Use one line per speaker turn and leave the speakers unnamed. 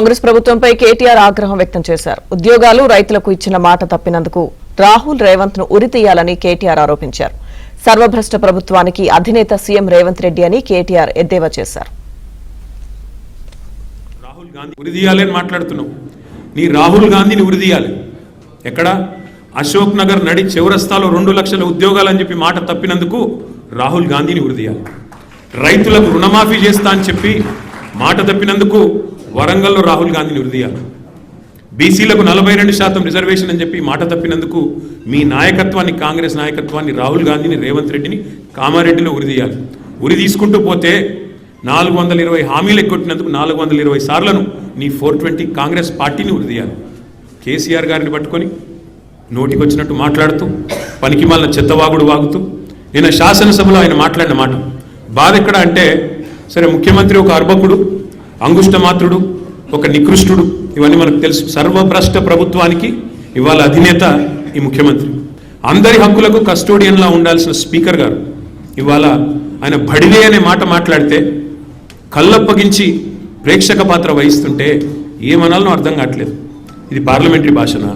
కాంగ్రెస్ ప్రభుత్వంపై కేటీఆర్ ఆగ్రహం వ్యక్తం చేశారు. ఉద్యోగాలు రైతులకు ఇచ్చిన మాట తప్పినందుకు రాహుల్ రేవంత్ ను ఉరితీయాలని కేటీఆర్ ఆరోపించారు. సర్వభ్రష్ట ప్రభుత్వానికి అధినేత సీఎం రేవంత్ రెడ్డి అని కేటీఆర్ ఎద్దేవా చేశారు.
రాహుల్ గాంధీ ఉరితీయాలని మాట్లాడుతున్నావు. నీ రాహుల్ గాంధీని ఉరితీయాలి. ఎక్కడ? అశోక్ నగర్ నడి చౌరస్తాలో 2 లక్షల ఉద్యోగాలని చెప్పి మాట తప్పినందుకు రాహుల్ గాంధీని ఉరితీయాలి. రైతులకు రుణమాఫీ చేస్తా అని చెప్పి మాట తప్పినందుకు వరంగల్లో రాహుల్ గాంధీని ఉరితీయాలి. బీసీలకు 42% రిజర్వేషన్ అని చెప్పి మాట తప్పినందుకు మీ నాయకత్వాన్ని, కాంగ్రెస్ నాయకత్వాన్ని, రాహుల్ గాంధీని, రేవంత్ రెడ్డిని కామారెడ్డిలో ఉరితీయాలి. ఉరి తీసుకుంటూ పోతే 420 హామీలు ఎగ్గొట్టినందుకు 420 సార్లను నీ 420 కాంగ్రెస్ పార్టీని ఉరితీయాలి. కేసీఆర్ గారిని పట్టుకొని నోటికొచ్చినట్టు మాట్లాడుతూ పనికిమాలిన చెత్తవాగుడు వాగుతూ నిన్న శాసనసభలో ఆయన మాట్లాడిన మాట బాధ ఎక్కడ అంటే, సరే ముఖ్యమంత్రి ఒక అర్భకుడు, అంగుష్టమాత్రుడు, ఒక నికృష్టుడు, ఇవన్నీ మనకు తెలుసు. సర్వభ్రష్ట ప్రభుత్వానికి ఇవాళ అధినేత ఈ ముఖ్యమంత్రి. అందరి హక్కులకు కస్టోడియన్లా ఉండాల్సిన స్పీకర్ గారు ఇవాళ ఆయన బడిలే అనే మాట మాట్లాడితే కళ్ళప్పగించి ప్రేక్షక పాత్ర వహిస్తుంటే ఏమనాలనో అర్థం కావట్లేదు. ఇది పార్లమెంటరీ భాషనా?